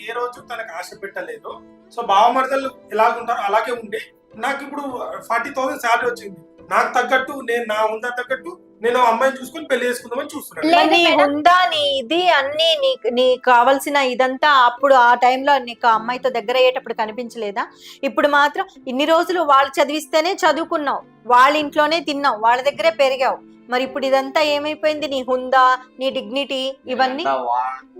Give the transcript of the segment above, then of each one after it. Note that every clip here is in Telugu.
ఏ రోజు తనకు ఆశ పెట్టలేదు. సో బావమరదలు ఎలాగుంటారో అలాగే ఉండి నాకు ఇప్పుడు 40,000 శాలరీ వచ్చింది. నాకు తగ్గట్టు నేను నా ఉందా తగ్గట్టు నేను అమ్మాయిని చూసుకొని పెళ్లి చేసుకుందామని చూస్తున్నాను. నీ ఉందా నీ ఇది అన్ని నీకు కావాల్సిన ఇదంతా అప్పుడు ఆ టైంలో నీకు అమ్మాయితో దగ్గర అయ్యేటప్పుడు కనిపించలేదా? ఇప్పుడు మాత్రం ఇన్ని రోజులు వాళ్ళు చదివిస్తేనే చదువుకున్నావు, వాళ్ళ ఇంట్లోనే తిన్నావు, వాళ్ళ దగ్గరే పెరిగావు. మరి ఇప్పుడు ఇదంతా ఏమైపోయింది? నీ హుందా, నీ డిగ్నిటీ ఇవన్నీ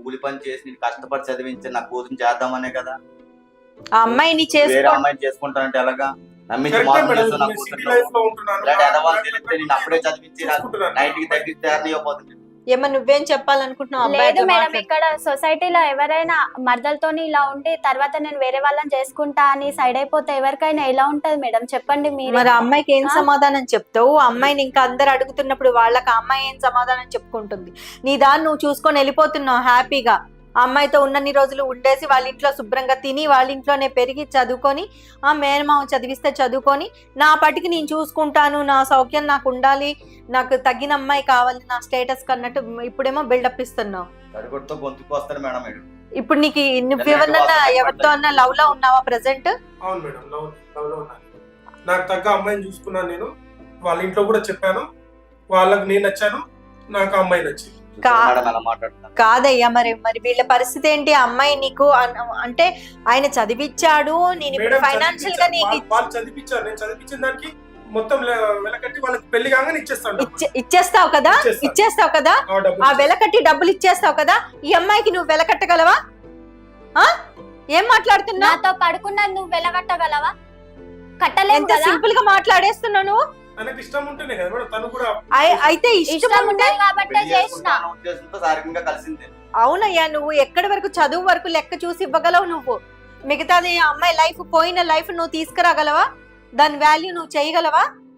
కూలి పని చేసి నేను కష్టపడి చదివించి నా కూతురు చేద్దామనే కదా. ఆ అమ్మాయిని వేరే అమ్మాయిని చేసుకుంటానంటే ఎలాగా? నమ్మించి మోసం చేస్తాను నా కూతురు. నేను అప్పుడే చదివించి నైట్ కి తగ్గిస్తే అన్నయ్యపోతుంది. ఏమన్నా నువ్వేం చెప్పాలనుకుంటున్నావు? లేదు మేడం, ఇక్కడ సొసైటీలో ఎవరైనా మరదలతోని ఇలా ఉండి తర్వాత నేను వేరే వాళ్ళని చేసుకుంటా అని సైడ్ అయిపోతే ఎవరికైనా ఎలా ఉంటది మేడం చెప్పండి మీరు. మరి అమ్మాయికి ఏం సమాధానం చెప్తావు? అమ్మాయిని ఇంకా అందరు అడుగుతున్నప్పుడు వాళ్ళకి అమ్మాయి ఏం సమాధానం చెప్పుకుంటుంది? నీ దాన్ని నువ్వు చూసుకొని వెళ్ళిపోతున్నావు హ్యాపీగా. ఆ అమ్మాయితో ఉన్నన్ని రోజులు ఉండేసి వాళ్ళ ఇంట్లో శుభ్రంగా తిని వాళ్ళ ఇంట్లోనే పెరిగి చదువుకొని ఆ మేనమామ చదివిస్తే చదువుకొని నా పటికి నేను చూసుకుంటాను, నా సౌఖ్యం నాకు ఉండాలి, నాకు తగ్గిన అమ్మాయి కావాలి నా స్టేటస్ కన్నట్టు ఇప్పుడేమో బిల్డప్ ఇస్తున్నావు. ఇప్పుడు నీకు నువ్వెవరన్నా ఎవరితో అన్నా లవ్ లో ఉన్నావా ప్రెసెంట్? అవును మేడం, లవ్ లో ఉన్నాను. నాకు తగ్గ అమ్మాయిని చూసుకున్నాను నేను. వాళ్ళ ఇంట్లో కూడా చెప్పాను, వాళ్ళకి నేను నచ్చాను, నాకు అమ్మాయి నచ్చింది. కాదయ్యా, మరి వీళ్ళ పరిస్థితి ఏంటి? అమ్మాయి నీకు అంటే ఆయన చదివిచ్చాడు, నేను ఇప్పుడు ఫైనాన్షియల్ గా వాళ్ళు చదివించారు, నేను చదివించిన దానికి మొత్తం వెలకట్టి వాళ్ళకి పెళ్లి కాగానే ఇచ్చేస్తాను. ఇచ్చేస్తావు కదా ఆ వెలకట్టి డబ్బులు ఇచ్చేస్తావు కదా. ఈ అమ్మాయికి నువ్వు వెలకట్టగలవా? ఏం మాట్లాడుతున్నా? నాతో పడుకున్నా నువ్వు వెలకట్టగలవా? కట్టలేదు. ఎంత సింపుల్ గా మాట్లాడేస్తున్నావు నువ్వు. తనకి ఇష్టం ఉంటేనే కదా మేడం, తను కూడా అయితే ఇష్టం ఉంటే కాబట్టి చేసిన. అవునయ్యా, నువ్వు ఎక్కడి వరకు చదువు వరకు లెక్క చూసి ఇవ్వగలవు నువ్వు. మిగతాది అమ్మాయి లైఫ్ పోయిన లైఫ్ నువ్వు తీసుకురాగలవా? దాని వాల్యూ నువ్వు చేయగలవా?